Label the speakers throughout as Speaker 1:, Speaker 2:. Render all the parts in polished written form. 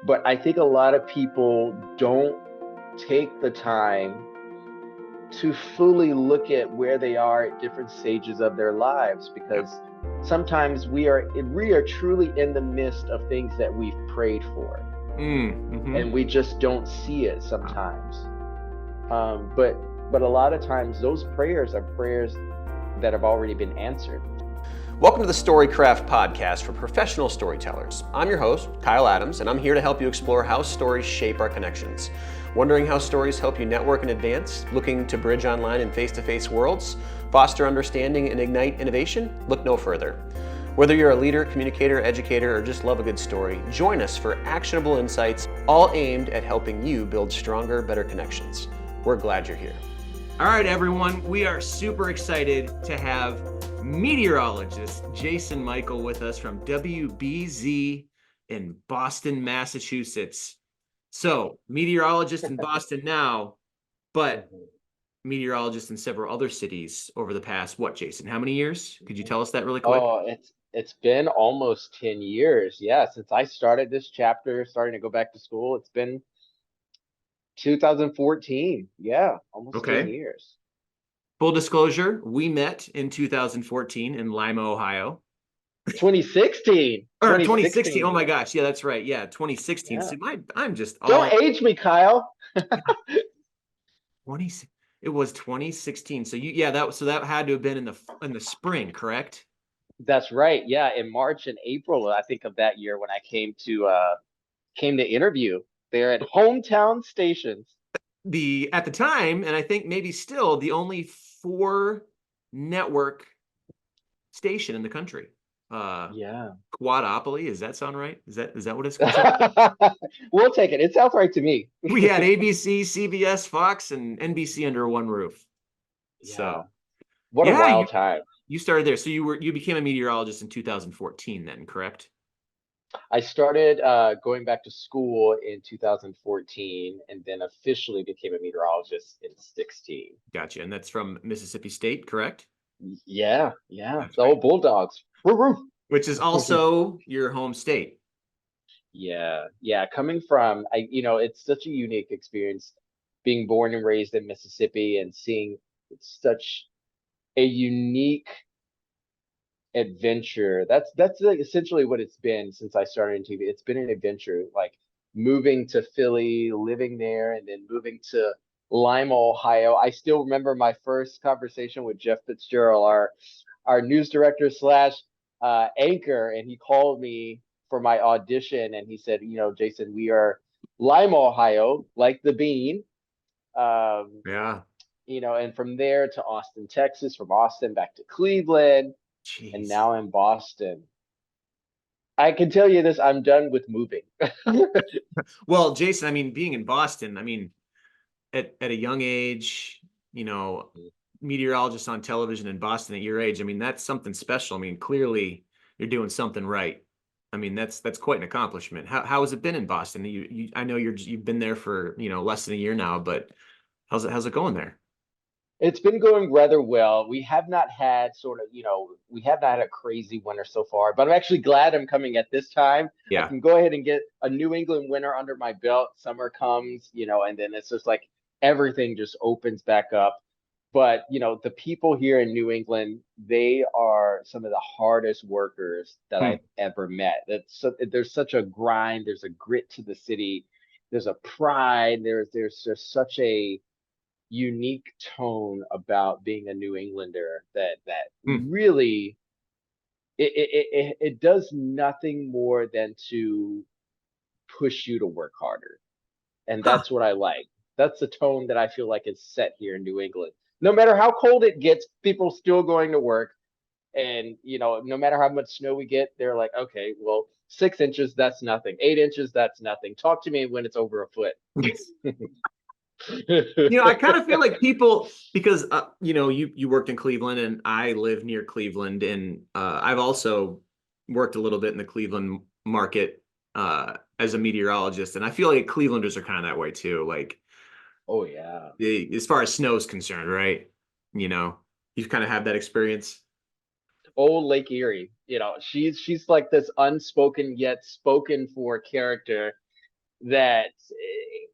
Speaker 1: But I think a lot of people don't take the time to fully look at where they are at different stages of their lives,
Speaker 2: Yep.
Speaker 1: because sometimes we are truly in the midst of things that we've prayed for,
Speaker 2: Mm-hmm.
Speaker 1: and we just don't see it sometimes. But a lot of times those prayers are prayers that have already been answered.
Speaker 2: Welcome to the Storycraft podcast for professional storytellers. I'm your host, Kyle Adams, and I'm here to help you explore how stories shape our connections. Wondering how stories help you network and advance? Looking to bridge online and face-to-face worlds? Foster understanding and ignite innovation? Look no further. Whether you're a leader, communicator, educator, or just love a good story, join us for actionable insights, all aimed at helping you build stronger, better connections. We're glad you're here. All right, everyone, we are super excited to have meteorologist Jason Mikell with us from WBZ in Boston, Massachusetts. So, meteorologist in Boston now, but meteorologist in several other cities over the past, what, Jason? How many years? Could you tell us that really quick?
Speaker 1: Oh, it's been almost 10 years. Yeah, since I started this chapter, starting to go back to school. It's been 2014. Yeah, almost 10
Speaker 2: Okay.
Speaker 1: years.
Speaker 2: Full disclosure, we met in 2014 in Lima, Ohio.
Speaker 1: 2016.
Speaker 2: Or 2016.
Speaker 1: 2016.
Speaker 2: Oh my gosh. Yeah, that's right. Yeah, 2016.
Speaker 1: Yeah.
Speaker 2: See, I'm just
Speaker 1: Don't
Speaker 2: all
Speaker 1: age me, Kyle.
Speaker 2: 20. It was 2016. So that had to have been in the spring, correct?
Speaker 1: That's right. Yeah, in March and April, I think, of that year, when I came to interview there at Hometown Stations.
Speaker 2: At the time, and I think maybe still, the only 4 network station in the country.
Speaker 1: Yeah.
Speaker 2: Quadopoly, does that sound right? Is that what it's considered?
Speaker 1: We'll take it. It sounds right to me.
Speaker 2: We had ABC, CBS, Fox, and NBC under one roof.
Speaker 1: Yeah.
Speaker 2: So
Speaker 1: What a
Speaker 2: yeah,
Speaker 1: wild time.
Speaker 2: you started there. So you became a meteorologist in 2014 then, correct?
Speaker 1: I started going back to school in 2014, and then officially became a meteorologist in 16.
Speaker 2: Gotcha. And that's from Mississippi State, correct?
Speaker 1: Yeah, yeah.
Speaker 2: That's
Speaker 1: The
Speaker 2: right.
Speaker 1: old Bulldogs. Woo
Speaker 2: Which is
Speaker 1: woo.
Speaker 2: also your home state.
Speaker 1: Yeah, yeah. Coming from, it's such a unique experience being born and raised in Mississippi and seeing such a unique adventure. That's like essentially what it's been since I started in TV. It's been an adventure, like moving to Philly, living there, and then moving to Lima, Ohio. I still remember my first conversation with Jeff Fitzgerald, our news director slash anchor, and he called me for my audition, and he said, Jason, we are Lima, Ohio, like the bean. Um,
Speaker 2: Yeah.
Speaker 1: and from there to Austin, Texas, from Austin back to Cleveland, and
Speaker 2: Jeez.
Speaker 1: now in Boston. I can tell you this, I'm done with moving.
Speaker 2: Well, Jason, I mean, being in Boston, I mean, at a young age, meteorologist on television in Boston at your age, I mean, that's something special. I mean, clearly you're doing something right. I mean, that's quite an accomplishment. How has it been in Boston? I know you've been there for, less than a year now, but how's it going there?
Speaker 1: It's been going rather well. We have not had we have not had a crazy winter so far, but I'm actually glad I'm coming at this time. I
Speaker 2: Yeah.
Speaker 1: can go ahead and get a New England winter under my belt. Summer comes, and then it's just like everything just opens back up. But, the people here in New England, they are some of the hardest workers that
Speaker 2: Hmm.
Speaker 1: I've ever met. There's such a grind, there's a grit to the city, there's a pride, there's just such a unique tone about being a New Englander that
Speaker 2: Hmm.
Speaker 1: really it does nothing more than to push you to work harder. And
Speaker 2: Huh.
Speaker 1: that's what I like. That's the tone that I feel like is set here in New England. No matter how cold it gets, people still going to work. And no matter how much snow we get, they're like, okay, well, 6 inches, that's nothing. 8 inches, that's nothing. Talk to me when it's over a foot.
Speaker 2: I kind of feel like people, because you worked in Cleveland and I live near Cleveland, and I've also worked a little bit in the Cleveland market as a meteorologist, and I feel like Clevelanders are kind of that way too. Like,
Speaker 1: Oh yeah.
Speaker 2: as far as snow is concerned, right? You kind of have that experience.
Speaker 1: Old Lake Erie. She's like this unspoken yet spoken for character. that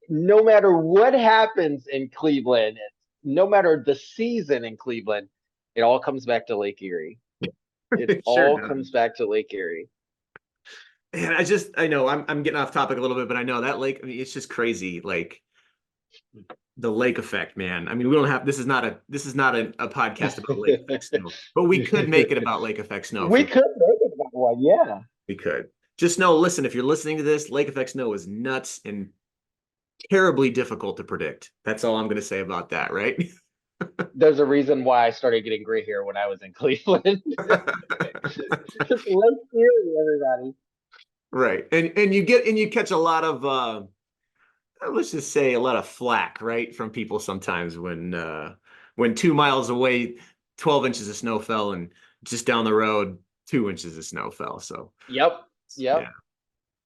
Speaker 1: no matter what happens in Cleveland, no matter the season in Cleveland, it all comes back to Lake Erie. It
Speaker 2: It sure
Speaker 1: all
Speaker 2: does.
Speaker 1: comes back to Lake Erie.
Speaker 2: And I know I'm getting off topic a little bit, but I know that lake, I mean, it's just crazy. Like the lake effect, man. I mean, we don't have, this is not a podcast about lake effect snow, but we could make it about lake effect snow if
Speaker 1: We
Speaker 2: we,
Speaker 1: could make it that one, yeah.
Speaker 2: we could. Just know, listen, if you're listening to this, lake effect snow is nuts and terribly difficult to predict. That's all I'm going to say about that, right?
Speaker 1: There's a reason why I started getting gray hair when I was in Cleveland. Just Lake Erie, everybody.
Speaker 2: Right. And you catch a lot of let's just say a lot of flack, right, from people sometimes when 2 miles away 12 inches of snow fell and just down the road 2 inches of snow fell. So
Speaker 1: Yep.
Speaker 2: yeah,
Speaker 1: Yep.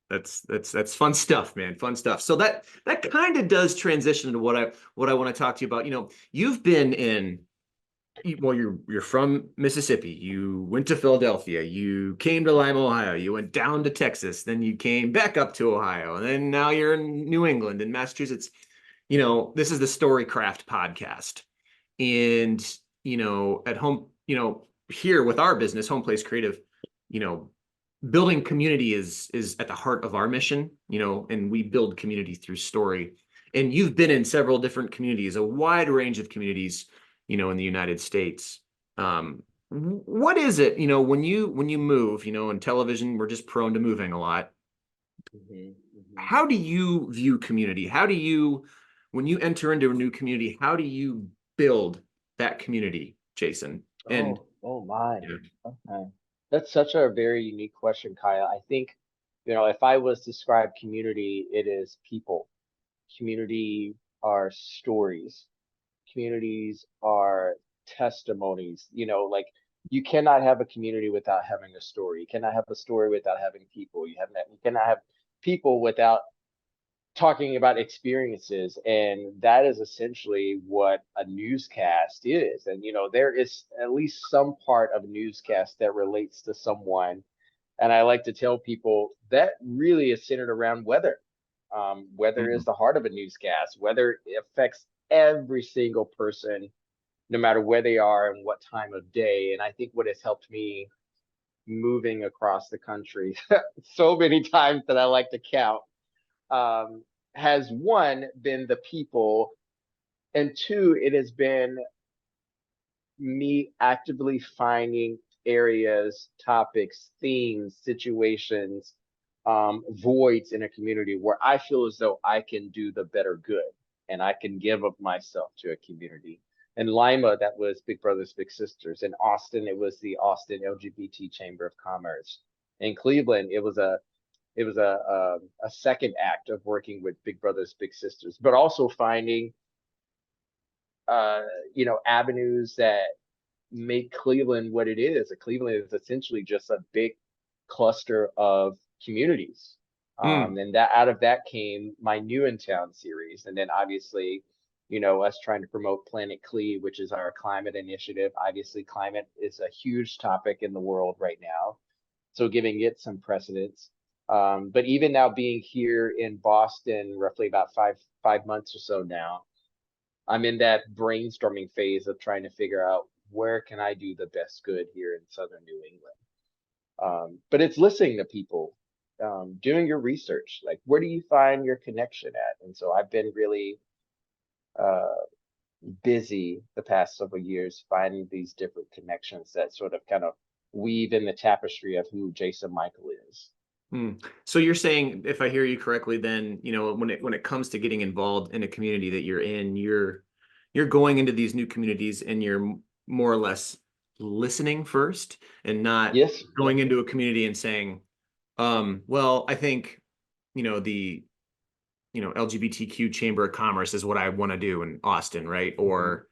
Speaker 2: that's fun stuff, man. Fun stuff. So that kind of does transition to what I want to talk to you about. You know, you've been in well, you're from Mississippi. You went to Philadelphia. You came to Lima, Ohio. You went down to Texas. Then you came back up to Ohio. And then now you're in New England and Massachusetts. You know, this is the Storycraft podcast. And, you know, at home, you know, here with our business, Home Place Creative, you know, building community is at the heart of our mission, you know, and we build community through story. And you've been in several different communities, a wide range of communities, you know, in the United States. What is it, you know, when you move, you know, in television, we're just prone to moving a lot.
Speaker 1: Mhm, mhm.
Speaker 2: How do you view community? How do you, when you enter into a new community, how do you build that community, Jason? And
Speaker 1: Oh my.
Speaker 2: you know,
Speaker 1: Okay. That's such a very unique question, Kyle. I think, if I was to describe community, it is people. Community are stories. Communities are testimonies. Like you cannot have a community without having a story. You cannot have a story without having people. You cannot have people without talking about experiences, and that is essentially what a newscast is. And there is at least some part of a newscast that relates to someone, and I like to tell people that really is centered around weather. Weather is
Speaker 2: mm,
Speaker 1: the heart of a newscast. Weather affects every single person, no matter where they are and what time of day. And I think what has helped me moving across the country so many times that I like to count, um, has one been the people, and two, it has been me actively finding areas, topics, themes, situations, voids in a community where I feel as though I can do the better good and I can give of myself to a community. In Lima, that was Big Brothers Big Sisters. In Austin, it was the Austin LGBT Chamber of Commerce. In Cleveland, it was a second act of working with Big Brothers Big Sisters, but also finding uh, avenues that make Cleveland what it is. Cleveland is essentially just a big cluster of communities.
Speaker 2: mm,
Speaker 1: And that out of that came my New in Town series. And then obviously, us trying to promote PlanetCLE, which is our climate initiative. Obviously, climate is a huge topic in the world right now. So giving it some precedence. But even now being here in Boston, roughly about five months or so now, I'm in that brainstorming phase of trying to figure out where can I do the best good here in Southern New England. But it's listening to people, doing your research. Like, where do you find your connection at? And so I've been really uh, busy the past several years finding these different connections that sort of kind of weave in the tapestry of who Jason Michael is.
Speaker 2: mm. So you're saying, if I hear you correctly, then, you know, when it comes to getting involved in a community that you're in, you're going into these new communities and you're more or less listening first and not
Speaker 1: Yes, yes.
Speaker 2: going into a community and saying, well, I think, you know, the LGBTQ Chamber of Commerce is what I want to do in Austin, right?
Speaker 1: Mhm.
Speaker 2: Or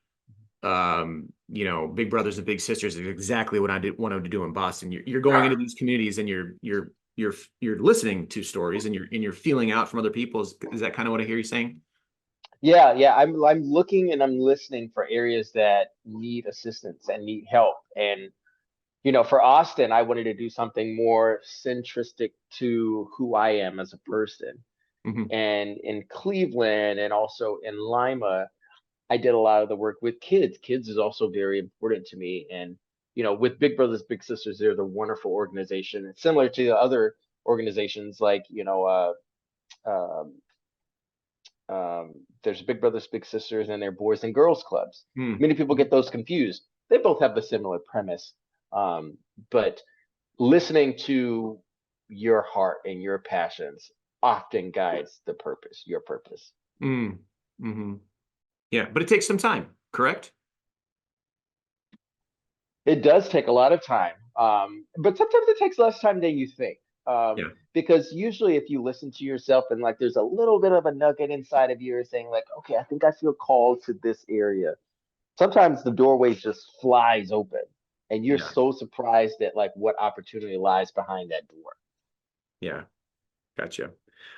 Speaker 2: you know, Big Brothers and Big Sisters is exactly what I wanted to do in Boston. You're going into these communities and you're listening to stories and you're feeling out from other people. Is that kind of what I hear you saying?
Speaker 1: Yeah, yeah. I'm looking and I'm listening for areas that need assistance and need help. And for Austin, I wanted to do something more centristic to who I am as a person.
Speaker 2: Hmm.
Speaker 1: And in Cleveland and also in Lima, I did a lot of the work with kids. Kids is also very important to me. And, with Big Brothers Big Sisters, they're the wonderful organization. It's similar to the other organizations like, um, there's Big Brothers Big Sisters and their Boys and Girls Clubs.
Speaker 2: Mm.
Speaker 1: Many people get those confused. They both have the similar premise. But listening to your heart and your passions often guides your purpose.
Speaker 2: Mm. Hmm. Yeah, but it takes some time, correct?
Speaker 1: It does take a lot of time, but sometimes it takes less time than you think.
Speaker 2: Yeah.
Speaker 1: Because usually, if you listen to yourself and like there's a little bit of a nugget inside of you saying like, okay, I think I feel called to this area. Sometimes the doorway just flies open, and you're
Speaker 2: Yeah.
Speaker 1: so surprised at like what opportunity lies behind that door.
Speaker 2: Yeah. Gotcha.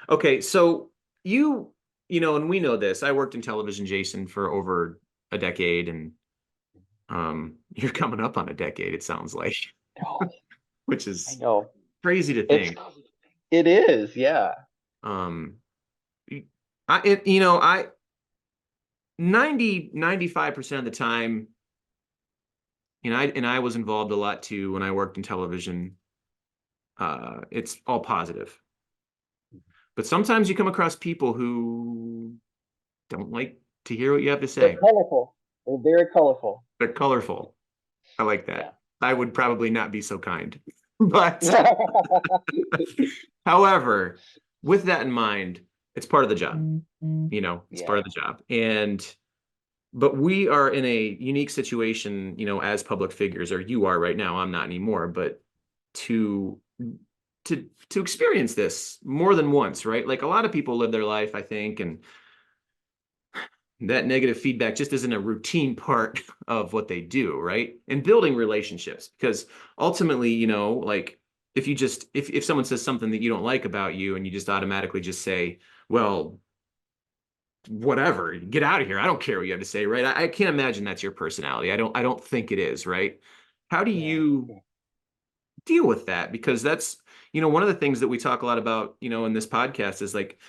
Speaker 2: Okay, so and we know this. I worked in television, Jason, for over a decade, and you're coming up on a decade, it sounds like,
Speaker 1: No,
Speaker 2: which
Speaker 1: I
Speaker 2: is
Speaker 1: know
Speaker 2: crazy to
Speaker 1: it's
Speaker 2: think.
Speaker 1: it is, yeah.
Speaker 2: Um, I, it, you know, I 95% of the time, and I was involved a lot too when I worked in television. It's all positive, but sometimes you come across people who don't like to hear what you have to
Speaker 1: They're
Speaker 2: say.
Speaker 1: colorful. They're very colorful.
Speaker 2: They're colorful. I like
Speaker 1: Yeah.
Speaker 2: that. I would probably not be so kind. But however, with that in mind, it's part of the job. It's part
Speaker 1: Yeah.
Speaker 2: of the job. But we are in a unique situation, as public figures, or you are right now, I'm not anymore, but to to experience this more than once, right? Like a lot of people live their life, I think, and that negative feedback just isn't a routine part of what they do, right? And building relationships, because ultimately, like if someone says something that you don't like about you and you just automatically just say, well, whatever, get out of here, I don't care what you have to say, right? I can't imagine that's your personality. I don't think it is, right? How do
Speaker 1: Yeah.
Speaker 2: you deal with that? Because that's, one of the things that we talk a lot about, in this podcast is like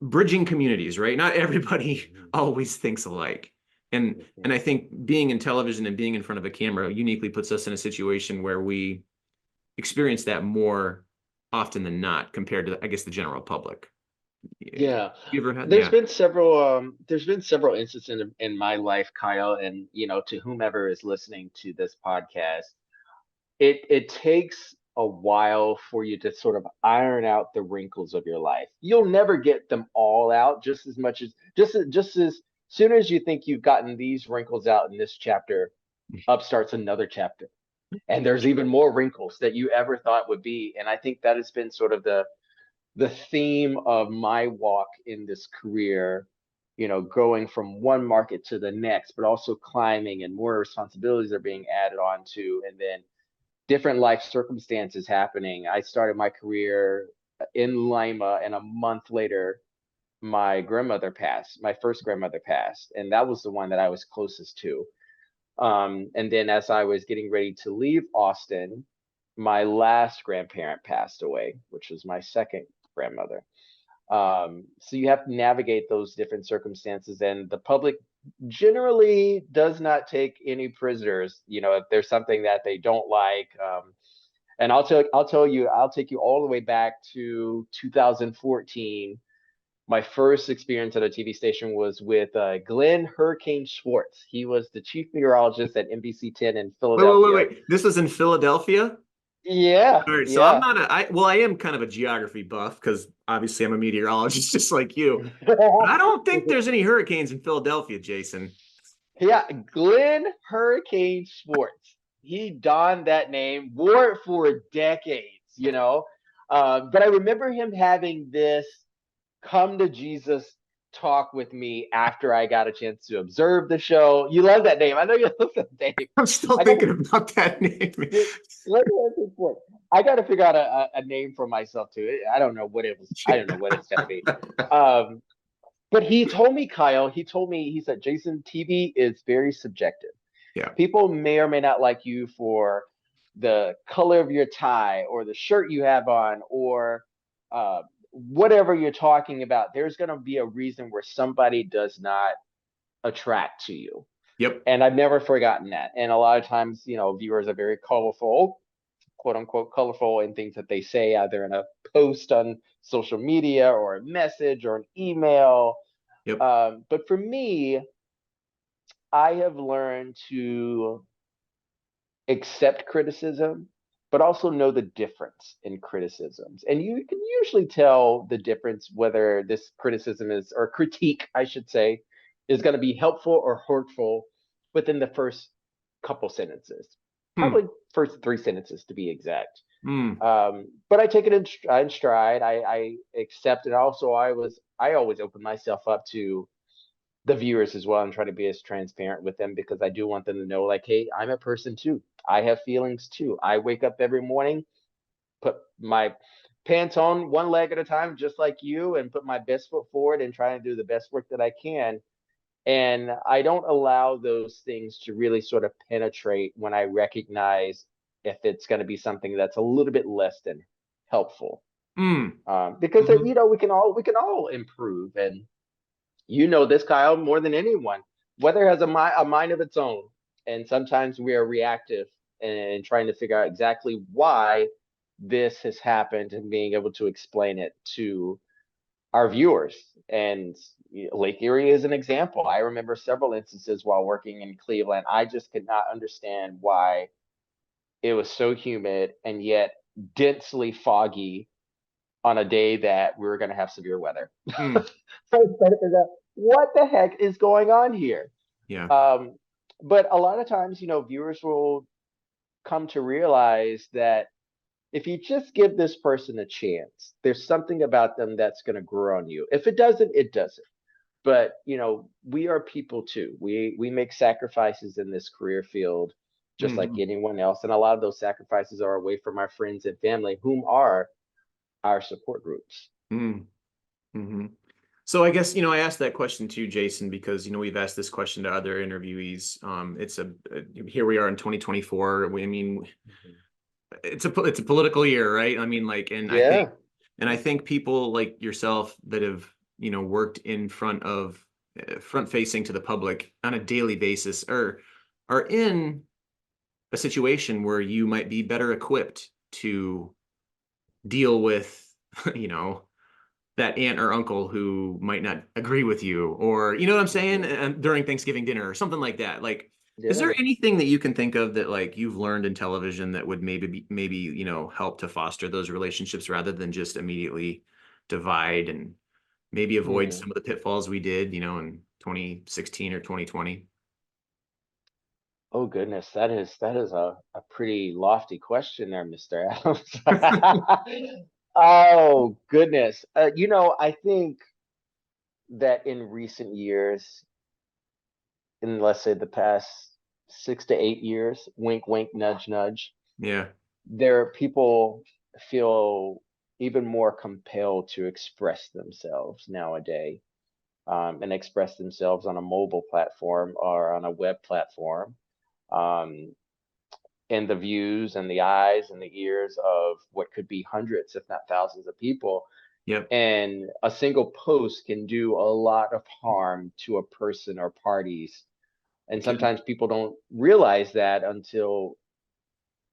Speaker 2: bridging communities, right? Not everybody always thinks alike. And I think being in television and being in front of a camera uniquely puts us in a situation where we experience that more often than not compared to, I guess, the general public.
Speaker 1: Yeah.
Speaker 2: You ever had,
Speaker 1: There's
Speaker 2: yeah.
Speaker 1: been several instances in my life, Kyle, and to whomever is listening to this podcast, it takes a while for you to sort of iron out the wrinkles of your life. You'll never get them all out just as much as just as soon as you think you've gotten these wrinkles out in this chapter, up starts another chapter. And there's even more wrinkles that you ever thought would be. And I think that has been sort of the theme of my walk in this career, going from one market to the next, but also climbing and more responsibilities are being added on to, and then different life circumstances happening. I started my career in Lima, and a month later, my first grandmother passed, and that was the one that I was closest to. And then as I was getting ready to leave Austin, my last grandparent passed away, which was my second grandmother. So you have to navigate those different circumstances, and the public generally does not take any prisoners. If there's something that they don't like, and I'll take you all the way back to 2014. My first experience at a TV station was with Glenn Hurricane Schwartz. He was the chief meteorologist at NBC 10 in Philadelphia.
Speaker 2: Wait. This was in Philadelphia?
Speaker 1: Yeah,
Speaker 2: All right, so I'm
Speaker 1: yeah.
Speaker 2: not I am kind of a geography buff because obviously I'm a meteorologist just like you. But I don't think there's any hurricanes in Philadelphia, Jason.
Speaker 1: Yeah, Glenn Hurricane Schwartz. He donned that name, wore it for decades. But I remember him having this come to Jesus talk with me after I got a chance to observe the show. You love that name. I know you love that name.
Speaker 2: I'm still
Speaker 1: I got
Speaker 2: thinking about that name.
Speaker 1: Glenn Hurricane Schwartz. I got to figure out a name for myself too. I don't know what it was. I don't know what it's gonna be. Um, but he told me, Kyle, he said, Jason, TV is very subjective.
Speaker 2: Yeah.
Speaker 1: People may or may not like you for the color of your tie or the shirt you have on or whatever you're talking about, there's going to be a reason where somebody does not attract to you.
Speaker 2: Yep.
Speaker 1: And I've never forgotten that. And a lot of times, viewers are very colorful, quote unquote, colorful in things that they say, either in a post on social media or a message or an email.
Speaker 2: Yep.
Speaker 1: But for me, I have learned to accept criticism, but also know the difference in criticisms. And you can usually tell the difference whether this criticism is, or critique, I should say, is going to be helpful or hurtful within the first couple sentences. Probably first 3 sentences to be exact. But I take it in stride. I accept it. Also, I always open myself up to the viewers as well and try to be as transparent with them, because I do want them to know, like, hey, I'm a person too. I have feelings too. I wake up every morning, put my pants on one leg at a time, just like you, and put my best foot forward and try to do the best work that I can. And I don't allow those things to really sort of penetrate when I recognize if it's going to be something that's a little bit less than helpful. Because we can all improve. And this, Kyle, more than anyone. Weather has a mind of its own, and sometimes we are reactive and trying to figure out exactly why this has happened and being able to explain it to our viewers. And Lake Erie is an example. I remember several instances while working in Cleveland. I just could not understand why it was so humid and yet densely foggy on a day that we were going to have severe weather. What the heck is going on here?
Speaker 2: Yeah.
Speaker 1: But a lot of times, viewers will come to realize that if you just give this person a chance, there's something about them that's going to grow on you. If it doesn't, it doesn't. But, we are people too. We make sacrifices in this career field, just like anyone else. And a lot of those sacrifices are away from our friends and family, whom are our support groups.
Speaker 2: So I guess, I asked that question too, Jason, because, we've asked this question to other interviewees. Here we are in 2024. It's a political year, right? I think people like yourself that have, worked in front facing to the public on a daily basis are in a situation where you might be better equipped to deal with, that aunt or uncle who might not agree with you, or, you know what I'm saying? And during Thanksgiving dinner or something like that. Like, is there anything that you can think of that, like, you've learned in television that would maybe, help to foster those relationships rather than just immediately divide and maybe avoid some of the pitfalls we did, in 2016 or 2020?
Speaker 1: Oh goodness, that is a pretty lofty question there, Mr. Adams. Oh goodness. I think that in recent years, in let's say the past 6 to 8 years, wink, wink, nudge, nudge,
Speaker 2: Yeah.
Speaker 1: people feel even more compelled to express themselves nowadays, and express themselves on a mobile platform or on a web platform. And the views and the eyes and the ears of what could be hundreds, if not thousands of people.
Speaker 2: Yep.
Speaker 1: And a single post can do a lot of harm to a person or parties. And sometimes people don't realize that until,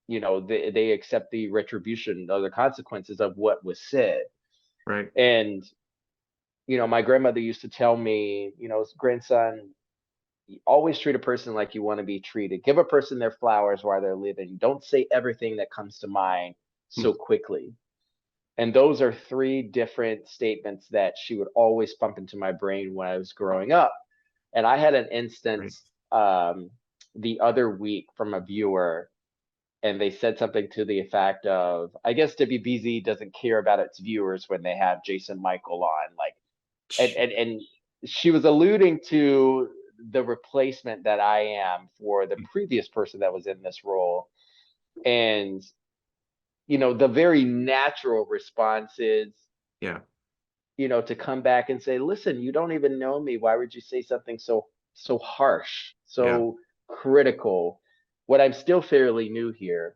Speaker 1: they accept the retribution or the consequences of what was said.
Speaker 2: Right.
Speaker 1: And, my grandmother used to tell me, grandson, always treat a person like you want to be treated. Give a person their flowers while they're living. Don't say everything that comes to mind so quickly. And those are 3 different statements that she would always pump into my brain when I was growing up. And I had an instance the other week from a viewer, and they said something to the effect of, I guess WBZ doesn't care about its viewers when they have Jason Mikell on. Like, and she was alluding to the replacement that I am for the previous person that was in this role. And, the very natural response is, to come back and say, listen, you don't even know me. Why would you say something so harsh, so critical? What I'm still fairly new here.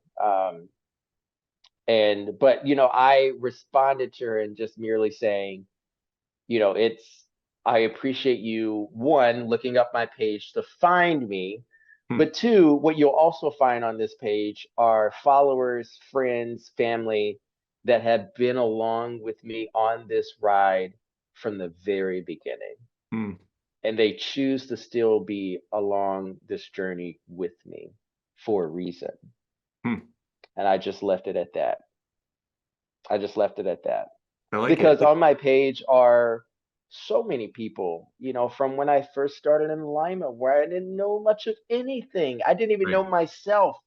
Speaker 1: But I responded to her and just merely saying, I appreciate you, one, looking up my page to find me, but two, what you'll also find on this page are followers, friends, family that have been along with me on this ride from the very beginning. And they choose to still be along this journey with me for a reason. And I just left it at that. I like because on my page are so many people, from when I first started in Lima, where I didn't know much of anything. I didn't even know myself.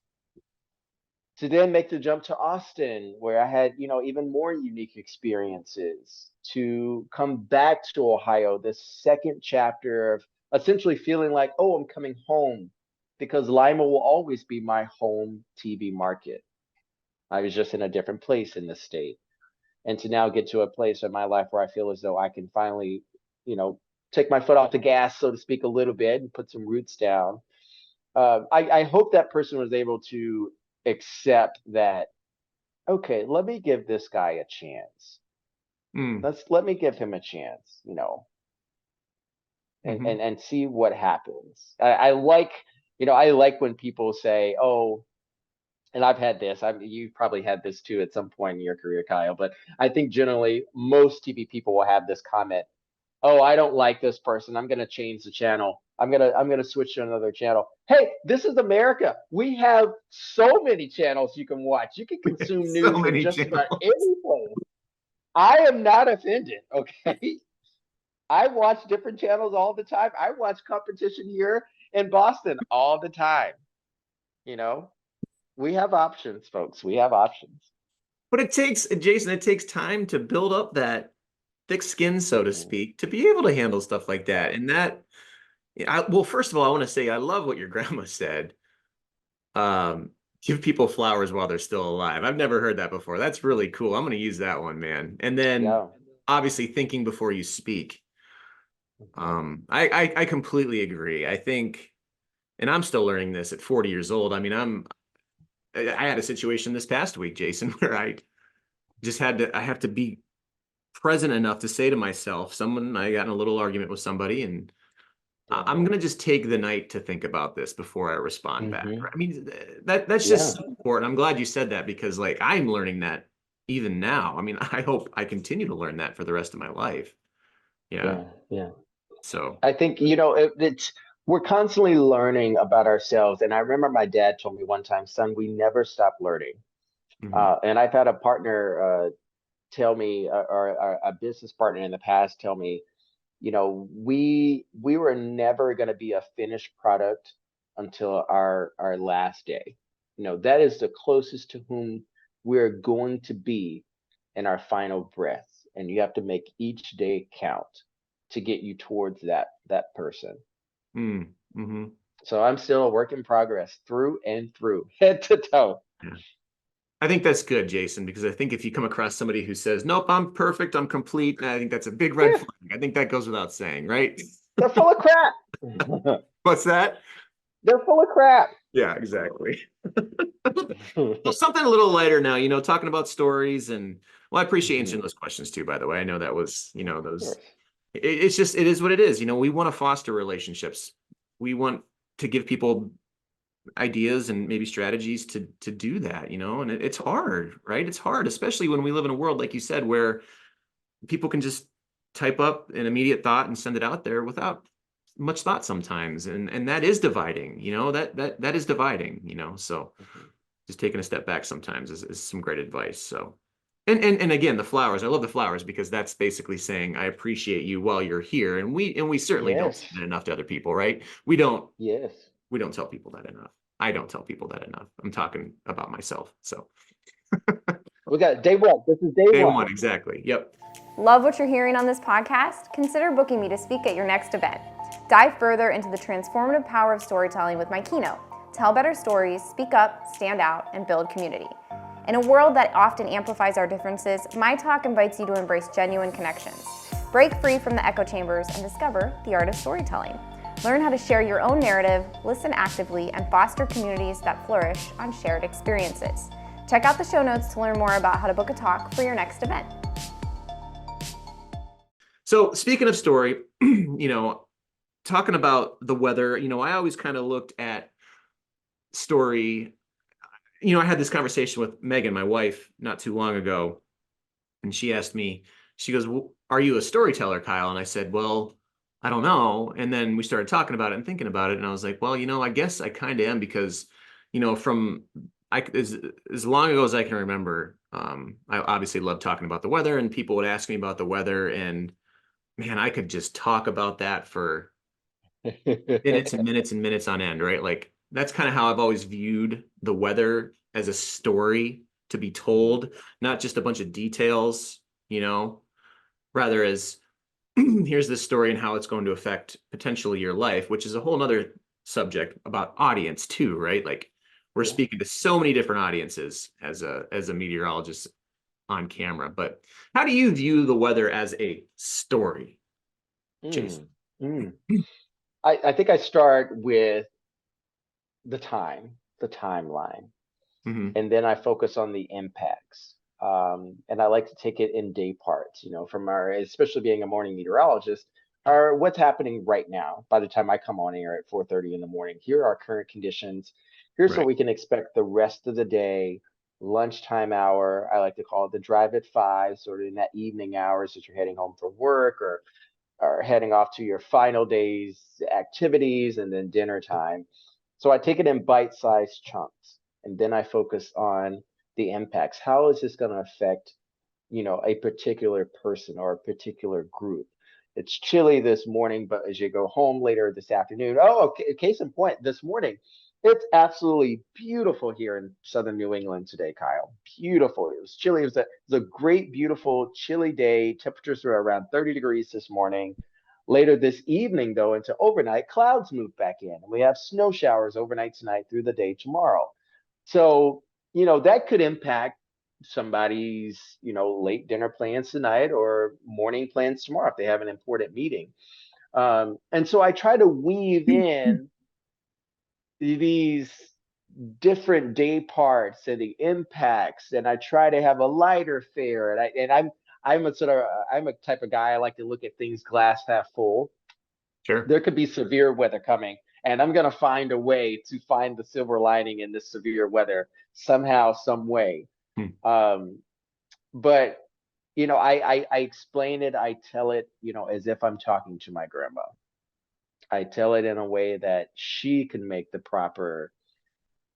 Speaker 1: To then make the jump to Austin, where I had, even more unique experiences. To come back to Ohio, this second chapter of essentially feeling like, oh, I'm coming home, because Lima will always be my home TV market. I was just in a different place in the state. And to now get to a place in my life where I feel as though I can finally, take my foot off the gas, so to speak, a little bit and put some roots down. I hope that person was able to accept that, okay, let me give this guy a chance. Let me give him a chance, and see what happens. I like when people say, oh, and I've had this. You've probably had this too at some point in your career, Kyle. But I think generally most TV people will have this comment: "Oh, I don't like this person. I'm going to change the channel. I'm gonna switch to another channel." Hey, this is America. We have so many channels you can watch. You can consume news from just about any place. I am not offended. Okay, I watch different channels all the time. I watch competition here in Boston all the time. We have options, folks. We have options.
Speaker 2: But it takes time to build up that thick skin, so to speak, to be able to handle stuff like that. And that, well, first of all, I want to say I love what your grandma said. Give people flowers while they're still alive. I've never heard that before. That's really cool. I'm going to use that one, man. And then obviously thinking before you speak. I completely agree. I think, and I'm still learning this at 40 years old. I mean, I had a situation this past week, Jason, where I have to be present enough to say to myself, I got in a little argument with somebody, and I'm going to just take the night to think about this before I respond back. I mean, that's just so important. I'm glad you said that, because like, I'm learning that even now. I mean, I hope I continue to learn that for the rest of my life. Yeah. So
Speaker 1: I think, we're constantly learning about ourselves. And I remember my dad told me one time, son, we never stop learning. And I've had a partner tell me, or a business partner in the past tell me, we were never going to be a finished product until our last day. That is the closest to whom we're going to be in our final breath. And you have to make each day count to get you towards that person. So I'm still a work in progress, through and through, head to toe.
Speaker 2: I think that's good, Jason, because I think if you come across somebody who says, nope, I'm perfect, I'm complete, I think that's a big red flag. I think that goes without saying, right?
Speaker 1: They're full of crap.
Speaker 2: What's that?
Speaker 1: They're full of crap.
Speaker 2: Yeah, exactly. Well, something a little lighter now, talking about stories, and I appreciate answering those questions too, by the way. I know that was, those, it's just, it is what it is. We want to foster relationships. We want to give people ideas and maybe strategies to do that, and it's hard, right? It's hard, especially when we live in a world, like you said, where people can just type up an immediate thought and send it out there without much thought sometimes. And that is dividing, that is dividing, so just taking a step back sometimes is some great advice. So, and again, the flowers, I love the flowers, because that's basically saying, I appreciate you while you're here. And we certainly don't say that enough to other people, right? We don't tell people that enough. I don't tell people that enough. I'm talking about myself. So
Speaker 1: we got day one. This is day one.
Speaker 2: Exactly. Yep.
Speaker 3: Love what you're hearing on this podcast? Consider booking me to speak at your next event. Dive further into the transformative power of storytelling with my keynote. Tell better stories, speak up, stand out, and build community. In a world that often amplifies our differences, my talk invites you to embrace genuine connections. Break free from the echo chambers and discover the art of storytelling. Learn how to share your own narrative, listen actively, and foster communities that flourish on shared experiences. Check out the show notes to learn more about how to book a talk for your next event.
Speaker 2: So speaking of story, talking about the weather, I always kind of looked at story. I had this conversation with Megan, my wife, not too long ago, and she asked me, she goes, well, are you a storyteller, Kyle? And I said, well, I don't know. And then we started talking about it and thinking about it. And I was like, well, I guess I kind of am because, as long ago as I can remember, I obviously love talking about the weather, and people would ask me about the weather, and man, I could just talk about that for minutes and minutes and minutes on end, right? Like that's kind of how I've always viewed the weather, as a story to be told, not just a bunch of details, rather as here's this story and how it's going to affect potentially your life, which is a whole nother subject about audience too, right? Like we're speaking to so many different audiences as a meteorologist on camera. But how do you view the weather as a story, Jason?
Speaker 1: I think I start with the timeline, and then I focus on the impacts. And I like to take it in day parts, from especially being a morning meteorologist, what's happening right now. By the time I come on air at 4:30 in the morning, here are our current conditions. Here's what we can expect the rest of the day, lunchtime hour. I like to call it the drive at 5, sort of in that evening hours as you're heading home from work or heading off to your final day's activities, and then dinner time. So I take it in bite-sized chunks, and then I focus on the impacts. How is this going to affect, a particular person or a particular group? It's chilly this morning, but as you go home later this afternoon, case in point, this morning, it's absolutely beautiful here in southern New England today, Kyle. Beautiful. It was chilly. It was a great, beautiful, chilly day. Temperatures were around 30 degrees this morning. Later this evening, though, into overnight, clouds move back in. And we have snow showers overnight tonight through the day tomorrow. So, that could impact somebody's, late dinner plans tonight or morning plans tomorrow if they have an important meeting. And so I try to weave in these different day parts and the impacts, and I try to have a lighter fare. I'm a type of guy, I like to look at things glass half full.
Speaker 2: Sure.
Speaker 1: There could be severe weather coming, and I'm going to find a way to find the silver lining in this severe weather somehow, some way. But I explain it, I tell it, as if I'm talking to my grandma. I tell it in a way that she can make the proper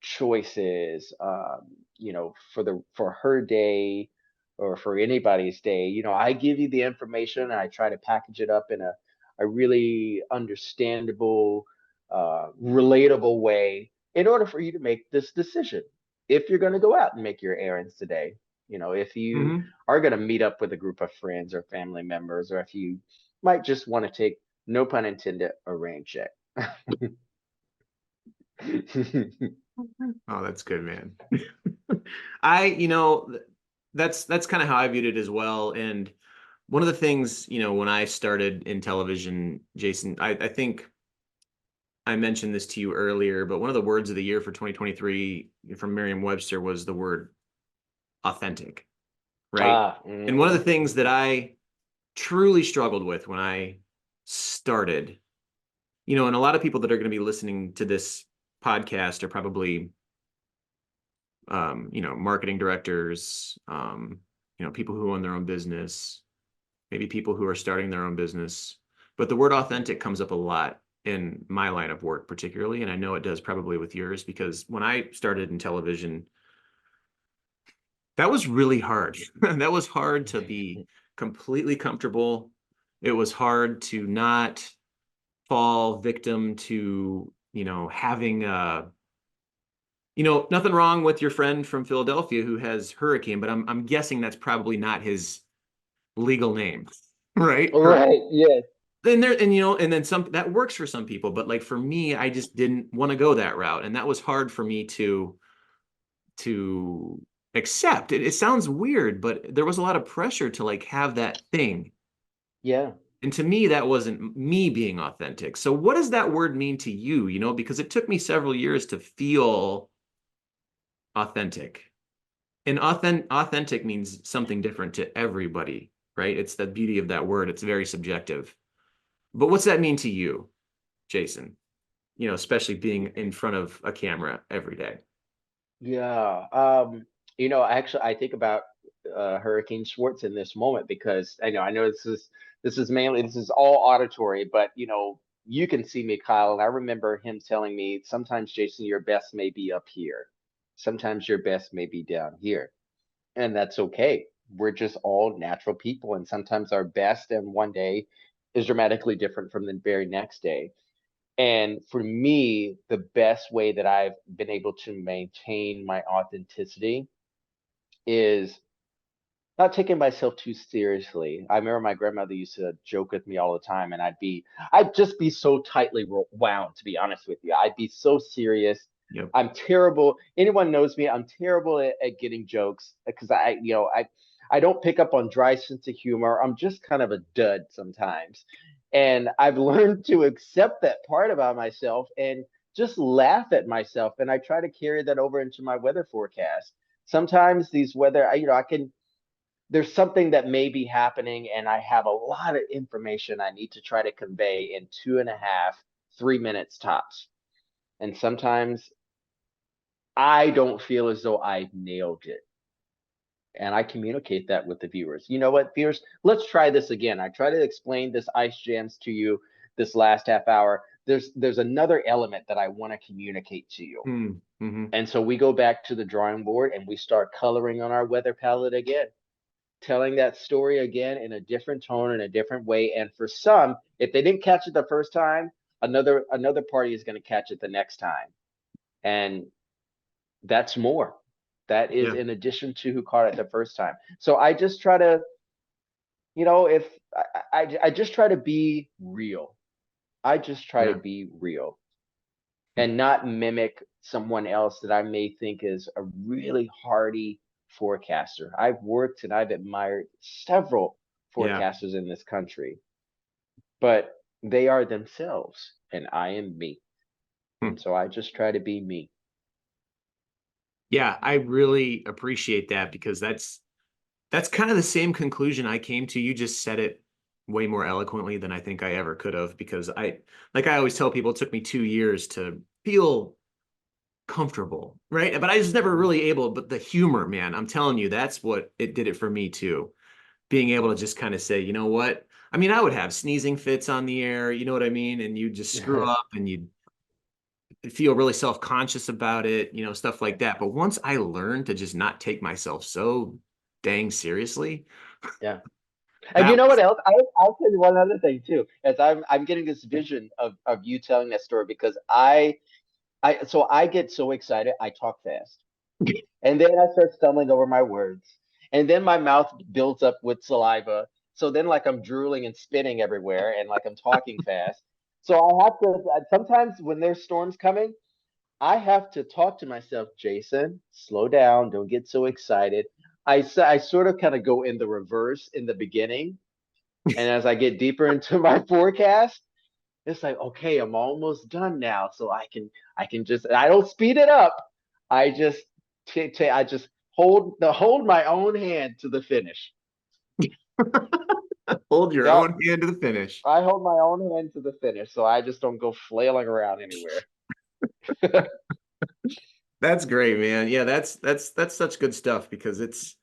Speaker 1: choices, for her day or for anybody's day. I give you the information and I try to package it up in a really understandable, relatable way in order for you to make this decision. If you're going to go out and make your errands today, if you are going to meet up with a group of friends or family members, or if you might just want to take, no pun intended, a rain check.
Speaker 2: Oh, that's good, man. That's kind of how I viewed it as well. And one of the things, when I started in television, Jason, I think I mentioned this to you earlier, but one of the words of the year for 2023 from Merriam-Webster was the word authentic, right? And one of the things that I truly struggled with when I started, and a lot of people that are going to be listening to this podcast are probably, marketing directors, people who own their own business, maybe people who are starting their own business. But the word authentic comes up a lot in my line of work, particularly. And I know it does probably with yours, because when I started in television, that was really hard. That was hard to be completely comfortable. It was hard to not fall victim to, having nothing wrong with your friend from Philadelphia who has Hurricane, but I'm guessing that's probably not his legal name, right?
Speaker 1: Right. Yes.
Speaker 2: And then some that works for some people, but like for me, I just didn't want to go that route, and that was hard for me to accept. It sounds weird, but there was a lot of pressure to like have that thing.
Speaker 1: Yeah.
Speaker 2: And to me, that wasn't me being authentic. So what does that word mean to you? Because it took me several years to feel authentic. And authentic means something different to everybody, right? It's the beauty of that word. It's very subjective. But what's that mean to you, Jason? Especially being in front of a camera every day.
Speaker 1: Yeah. Actually, I think about Hurricane Schwartz in this moment because I know this is all auditory, but you can see me, Kyle, and I remember him telling me sometimes, Jason, your best may be up here, sometimes your best may be down here, and that's okay. We're just all natural people, and sometimes our best in one day is dramatically different from the very next day. And for me, the best way that I've been able to maintain my authenticity is not taking myself too seriously. I remember my grandmother used to joke with me all the time, and I'd just be so tightly wound, to be honest with you. I'd be so serious.
Speaker 2: Yep.
Speaker 1: I'm terrible. Anyone knows me. I'm terrible at getting jokes because I don't pick up on dry sense of humor. I'm just kind of a dud sometimes. And I've learned to accept that part about myself and just laugh at myself. And I try to carry that over into my weather forecast. Sometimes these weather, I can there's something that may be happening and I have a lot of information I need to try to convey in 2.5, 3 minutes tops. And sometimes I don't feel as though I've nailed it. And I communicate that with the viewers. You know what, viewers? Let's try this again. I try to explain this ice jams to you this last half hour. There's another element that I want to communicate to you.
Speaker 2: Mm-hmm.
Speaker 1: And so we go back to the drawing board and we start coloring on our weather palette again, telling that story again in a different tone, in a different way. And for some, if they didn't catch it the first time, another party is going to catch it the next time. And that's more. That is in addition to who caught it the first time. So I just try to, if I just try to be real. I just try to be real and not mimic someone else that I may think is a really hardy forecaster. I've worked and I've admired several forecasters in this country, but they are themselves and I am me. And so I just try to be me.
Speaker 2: Yeah, I really appreciate that because that's kind of the same conclusion I came to. You just said it way more eloquently than I think I ever could have, because I always tell people, it took me 2 years to feel comfortable, right? But I was never really able, but the humor, man, I'm telling you, that's what it did it for me too. Being able to just kind of say, you know what? I mean, I would have sneezing fits on the air, you know what I mean? And you just screw up and you feel really self-conscious about it, stuff like that. But once I learned to just not take myself so dang seriously.
Speaker 1: Yeah. And you know what else? I'll tell you one other thing too, as I'm getting this vision of you telling that story because I get so excited, I talk fast. And then I start stumbling over my words. And then my mouth builds up with saliva. So then like I'm drooling and spitting everywhere and like I'm talking fast. So I have to sometimes when there's storms coming, I have to talk to myself, Jason, slow down, don't get so excited. I sort of kind of go in the reverse in the beginning. And as I get deeper into my forecast, it's like, okay, I'm almost done now. So I can just, I don't speed it up. I just, I just hold my own hand to the finish.
Speaker 2: Hold your own hand to the finish.
Speaker 1: I hold my own hand to the finish. So I just don't go flailing around anywhere.
Speaker 2: That's great, man. Yeah, that's such good stuff because it's,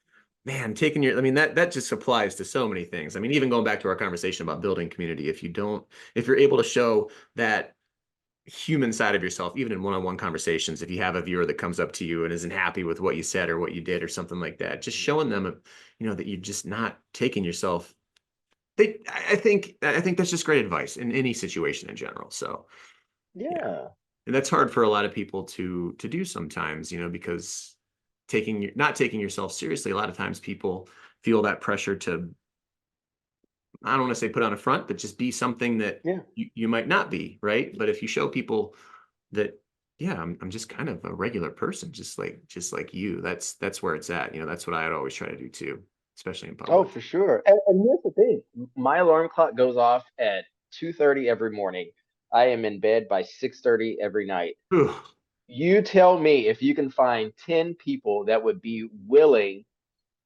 Speaker 2: man, I mean, that just applies to so many things. I mean, even going back to our conversation about building community, if you're able to show that human side of yourself, even in one-on-one conversations, if you have a viewer that comes up to you and isn't happy with what you said or what you did or something like that, just showing them, that you're just not taking yourself. I think that's just great advice in any situation in general. So
Speaker 1: Yeah.
Speaker 2: and that's hard for a lot of people to do sometimes, because not taking yourself seriously, a lot of times people feel that pressure to, I don't want to say put on a front, but just be something that you might not be, right? But if you show people that, yeah, I'm just kind of a regular person, just like you, that's where it's at. That's what I'd always try to do too, especially in public.
Speaker 1: Oh, for sure. And here's the thing. My alarm clock goes off at 2:30 every morning. I am in bed by 6:30 every night.
Speaker 2: Ugh.
Speaker 1: You tell me if you can find 10 people that would be willing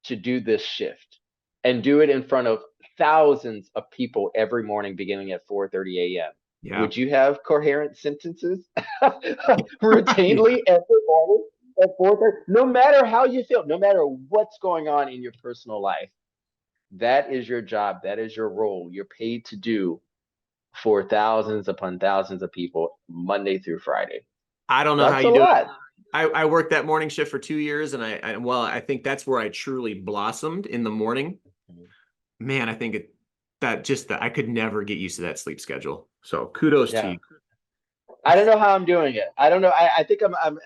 Speaker 1: to do this shift and do it in front of thousands of people every morning beginning at 4:30 a.m.
Speaker 2: Yeah.
Speaker 1: Would you have coherent sentences
Speaker 2: Yeah.
Speaker 1: routinely every morning at 4:30? No matter how you feel, no matter what's going on in your personal life, that is your job. That is your role. You're paid to do for thousands upon thousands of people Monday through Friday.
Speaker 2: I don't know how
Speaker 1: That's a
Speaker 2: you do it.
Speaker 1: lot.
Speaker 2: I worked that morning shift for 2 years, and I think that's where I truly blossomed in the morning. Man, I think that I could never get used to that sleep schedule. So kudos to
Speaker 1: Yeah.
Speaker 2: you.
Speaker 1: I don't know how I'm doing it. I don't know. I think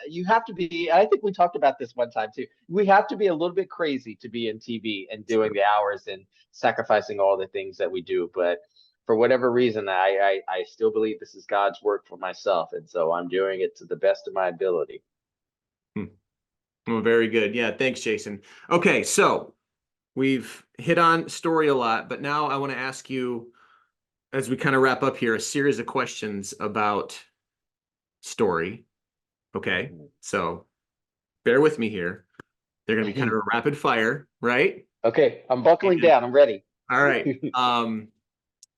Speaker 1: you have to be, I think we talked about this one time too. We have to be a little bit crazy to be in TV and doing the hours and sacrificing all the things that we do. But for whatever reason, I still believe this is God's work for myself. And so I'm doing it to the best of my ability.
Speaker 2: Hmm. Well, very good. Yeah, thanks, Jason. Okay, so we've hit on story a lot, but now I want to ask you, as we kind of wrap up here, a series of questions about story. Okay, so bear with me here. They're going to be kind of a rapid fire, right?
Speaker 1: Okay, I'm buckling
Speaker 2: And,
Speaker 1: down. I'm ready.
Speaker 2: all right.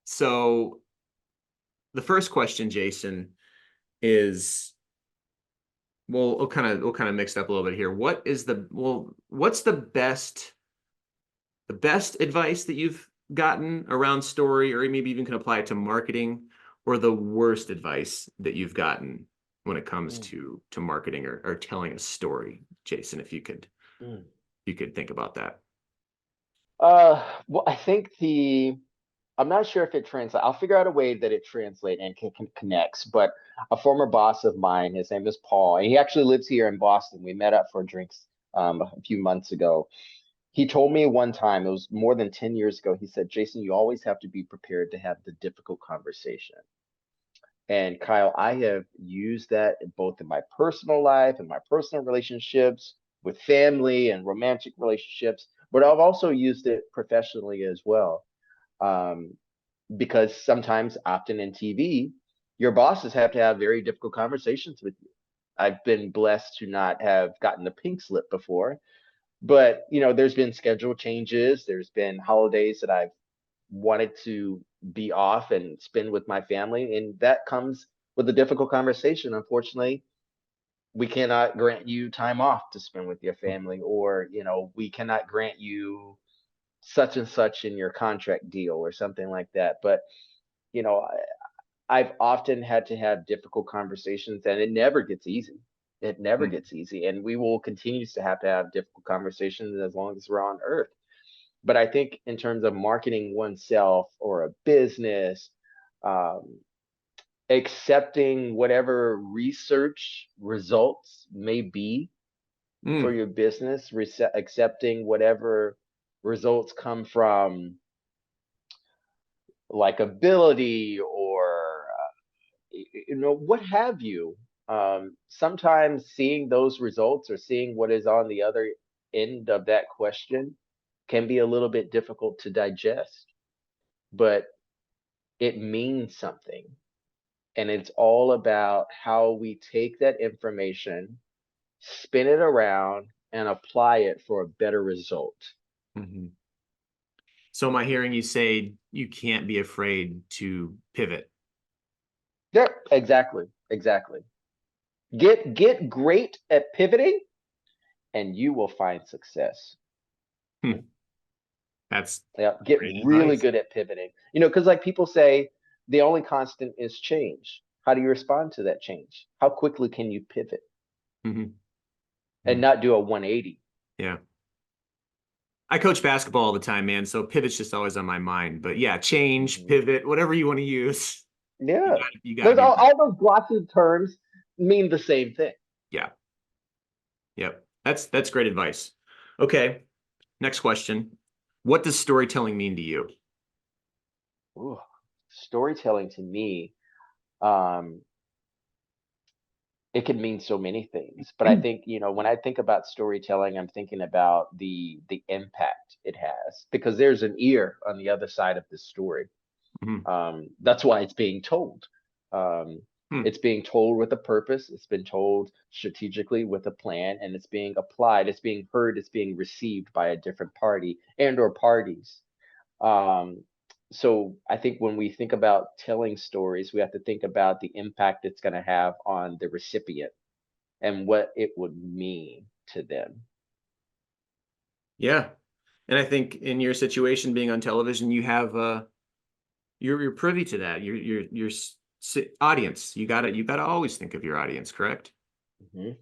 Speaker 2: So the first question, Jason, is we'll kind of mix it up a little bit here. What's the best advice that you've gotten around story, or maybe even can apply it to marketing, or the worst advice that you've gotten when it comes to marketing or telling a story, Jason, if you could think about that.
Speaker 1: Well, I think I'm not sure if it translates. I'll figure out a way that it translates and connects. But a former boss of mine, his name is Paul, and he actually lives here in Boston. We met up for drinks a few months ago. He told me one time, it was more than 10 years ago, he said, Jason, you always have to be prepared to have the difficult conversation. And Kyle, I have used that both in my personal life and my personal relationships with family and romantic relationships, but I've also used it professionally as well. Um, because sometimes, often in TV, your bosses have to have very difficult conversations with you. I've been blessed to not have gotten the pink slip before, but there's been schedule changes. There's been holidays that I've wanted to be off and spend with my family, and that comes with a difficult conversation. Unfortunately, we cannot grant you time off to spend with your family, or we cannot grant you such and such in your contract deal or something like that. But you know I've often had to have difficult conversations, and it never gets easy. It never
Speaker 2: Mm.
Speaker 1: gets easy, and we will continue to have difficult conversations as long as we're on earth. But I think in terms of marketing oneself or a business, um, accepting whatever research results may be for
Speaker 2: Mm.
Speaker 1: your business, accepting whatever results come from like ability or what have you. Sometimes seeing those results or seeing what is on the other end of that question can be a little bit difficult to digest, but it means something. And it's all about how we take that information, spin it around, and apply it for a better result.
Speaker 2: Mhm. So am I hearing you say you can't be afraid to pivot?
Speaker 1: Yeah, exactly. Exactly. Get great at pivoting and you will find success.
Speaker 2: Hmm. That's
Speaker 1: Yeah, get
Speaker 2: great
Speaker 1: really
Speaker 2: advice.
Speaker 1: good at pivoting. Because like people say, the only constant is change. How do you respond to that change? How quickly can you pivot
Speaker 2: Mhm.
Speaker 1: and
Speaker 2: Mm.
Speaker 1: not do a 180?
Speaker 2: Yeah. I coach basketball all the time, man. So pivot's just always on my mind. But yeah, change,
Speaker 1: Mhm.
Speaker 2: pivot, whatever you want to use,
Speaker 1: Yeah.
Speaker 2: you got to
Speaker 1: Those
Speaker 2: be ready.
Speaker 1: all those glossy terms mean the same thing.
Speaker 2: Yeah. Yep. That's great advice. Okay. Next question. What does storytelling mean to you?
Speaker 1: Ooh, storytelling to me, um, it can mean so many things. But I think, when I think about storytelling, I'm thinking about the impact it has because there's an ear on the other side of the story.
Speaker 2: Mhm.
Speaker 1: That's why it's being told. Um, It's being told with a purpose. It's been told strategically with a plan, and it's being applied. It's being heard. It's being received by a different party and or parties. Um, so I think when we think about telling stories, we have to think about the impact it's going to have on the recipient and what it would mean to them.
Speaker 2: Yeah. And I think in your situation being on television, you have you're privy to that. Your audience. You gotta always think of your audience, correct?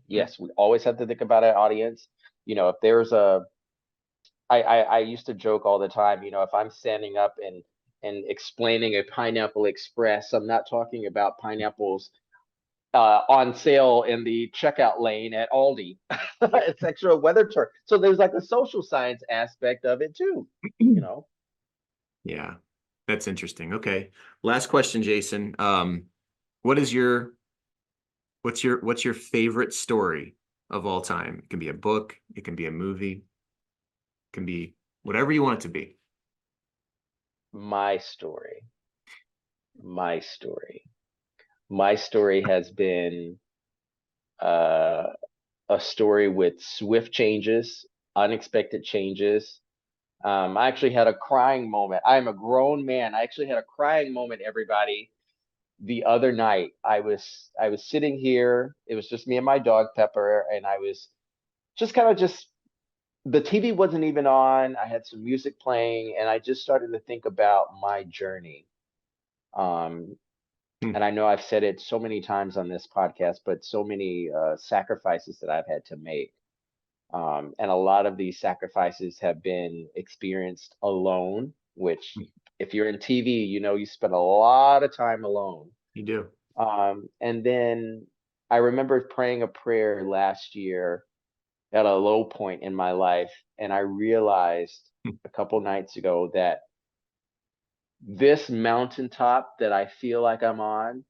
Speaker 1: Yes, we always have to think about our audience. If there's I used to joke all the time, if I'm standing up and explaining a Pineapple Express, I'm not talking about pineapples on sale in the checkout lane at Aldi. It's extra weather turn. So there's like a social science aspect of it too,
Speaker 2: Yeah, that's interesting. Okay. Last question, Jason. What's your favorite story of all time? It can be a book, it can be a movie, it can be whatever you want it to be.
Speaker 1: My story. My story. My story has been uh, a story with swift changes, unexpected changes. I actually had a crying moment. I'm a grown man. I actually had a crying moment, everybody, the other night. I was sitting here. It was just me and my dog Pepper, and I was just the TV wasn't even on. I had some music playing, and I just started to think about my journey. Um, and I know I've said it so many times on this podcast, but so many sacrifices that I've had to make. And a lot of these sacrifices have been experienced alone, which if you're in TV, you spend a lot of time alone.
Speaker 2: You do.
Speaker 1: And then I remember praying a prayer last year at a low point in my life, and I realized a couple nights ago that this mountaintop that I feel like I'm on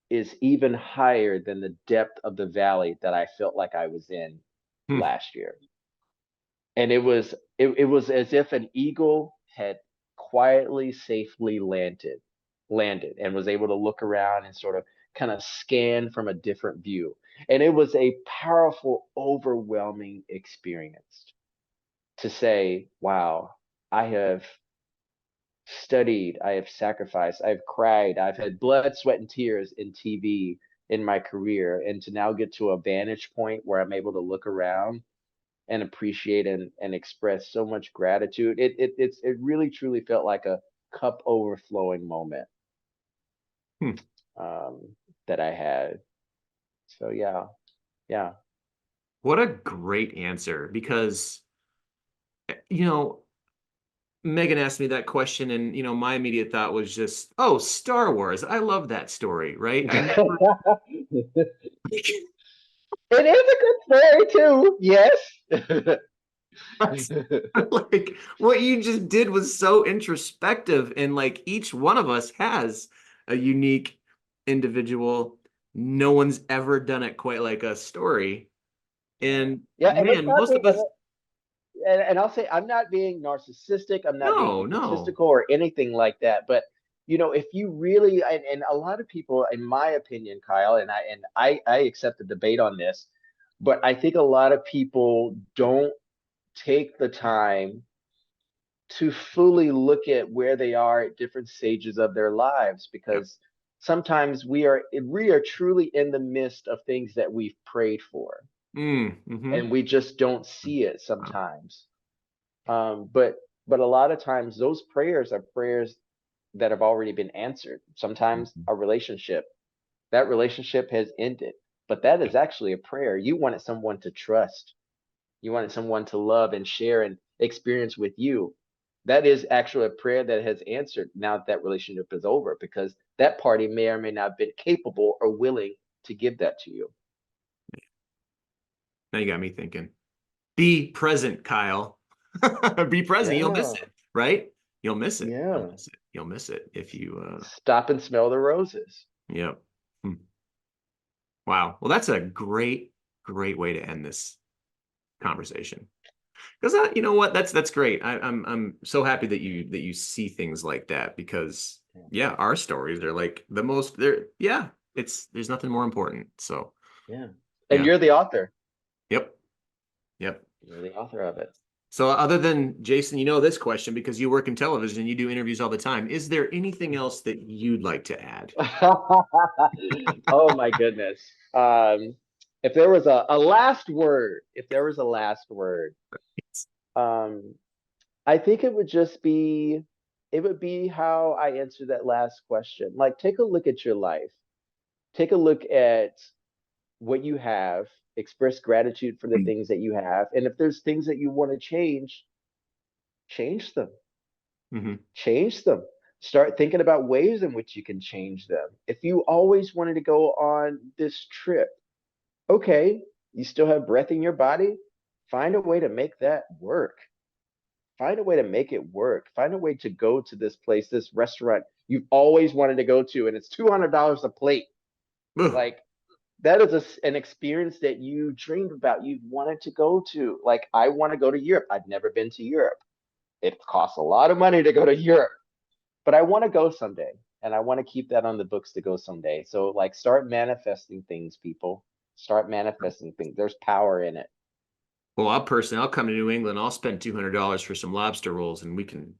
Speaker 1: is even higher than the depth of the valley that I felt like I was in last year. And it was as if an eagle had quietly, safely landed and was able to look around and sort of kind of scan from a different view. And it was a powerful, overwhelming experience to say, wow, I have studied, I have sacrificed, I've cried, I've had blood, sweat, and tears in TV in my career, and to now get to a vantage point where I'm able to look around and appreciate and express so much gratitude. It really truly felt like a cup overflowing moment um, that I had. So yeah.
Speaker 2: What a great answer, because Megan asked me that question, and my immediate thought was just, oh, Star Wars. I love that story, right?
Speaker 1: It is a good story too. Yes.
Speaker 2: Like, what you just did was so introspective, and like each one of us has a unique individual. No one's ever done it quite like a story. And
Speaker 1: Yeah, and let's
Speaker 2: man,
Speaker 1: not
Speaker 2: most
Speaker 1: be,
Speaker 2: of us,
Speaker 1: and I'll say I'm not being narcissistic, I'm not being
Speaker 2: no.
Speaker 1: egotistical or anything like that. But if you really and a lot of people, in my opinion, Kyle, and I accept the debate on this, but I think a lot of people don't take the time to fully look at where they are at different stages of their lives,
Speaker 2: Yep.
Speaker 1: because sometimes we are truly in the midst of things that we've prayed for,
Speaker 2: Mm-hmm.
Speaker 1: and we just don't see it
Speaker 2: Wow.
Speaker 1: sometimes. But a lot of times those prayers are prayers that have already been answered. Sometimes
Speaker 2: Mhm.
Speaker 1: that relationship has ended, but that
Speaker 2: Yep.
Speaker 1: is actually a prayer. You wanted someone to trust. You wanted someone to love and share and experience with you. That is actually a prayer that has answered now that that relationship is over, because that party may or may not have been capable or willing to give that to you.
Speaker 2: Now you got me thinking. Be present, Kyle. Be present. You'll miss
Speaker 1: Yeah.
Speaker 2: it, right? You'll miss it. You'll
Speaker 1: Yeah.
Speaker 2: miss it. You'll miss it if you
Speaker 1: Stop and smell the roses.
Speaker 2: yep. Hmm. Wow. Well, that's a great, great way to end this conversation. Because you know what? That's great. I'm so happy that you see things like that, because yeah, our stories are like the most, there's nothing more important. So,
Speaker 1: Yeah. And
Speaker 2: yeah.
Speaker 1: you're the author.
Speaker 2: Yep. Yep.
Speaker 1: You're the author of it.
Speaker 2: So other than Jason, you know this question because you work in television and you do interviews all the time. Is there anything else that you'd like to add?
Speaker 1: Oh my goodness. If there was a last word, um, I think it would be how I answered that last question. Like, take a look at your life. Take a look at what you have, express gratitude for the things that you have. And if there's things that you want to change them.
Speaker 2: Mm-hmm.
Speaker 1: Change them. Start thinking about ways in which you can change them. If you always wanted to go on this trip, okay, you still have breath in your body, find a way to make that work. Find a way to make it work. Find a way to go to this place, this restaurant you've always wanted to go to, and it's $200 a plate. Like, that is an experience that you dreamed about, you wanted to go to. Like, I want to go to Europe. I've never been to Europe. It costs a lot of money to go to Europe, but I want to go someday, and I want to keep that on the books to go someday. So, like, start manifesting things, people. Start manifesting things. There's power in it.
Speaker 2: Well, I'll come to New England. I'll spend $200 for some lobster rolls, and we can.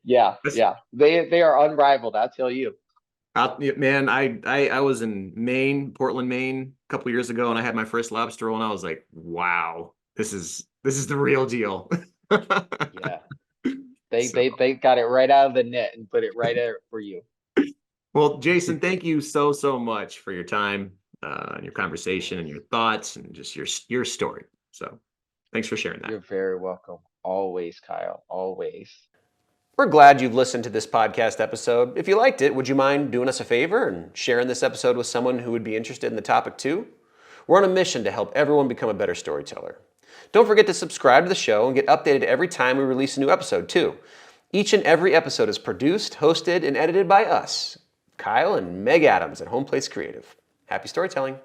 Speaker 1: Yeah. They are unrivaled. I'll tell you.
Speaker 2: Man, I was in Maine, Portland, Maine, a couple years ago, and I had my first lobster roll, and I was like, wow, this is the real deal.
Speaker 1: Yeah. They got it right out of the net and put it right there for you.
Speaker 2: Well, Jason, thank you so much for your time, and your conversation and your thoughts and just your story. So thanks for sharing that.
Speaker 1: You're very welcome. Always, Kyle. Always.
Speaker 2: We're glad you've listened to this podcast episode. If you liked it, would you mind doing us a favor and sharing this episode with someone who would be interested in the topic too? We're on a mission to help everyone become a better storyteller. Don't forget to subscribe to the show and get updated every time we release a new episode too. Each and every episode is produced, hosted, and edited by us, Kyle and Meg Adams at Home Place Creative. Happy storytelling.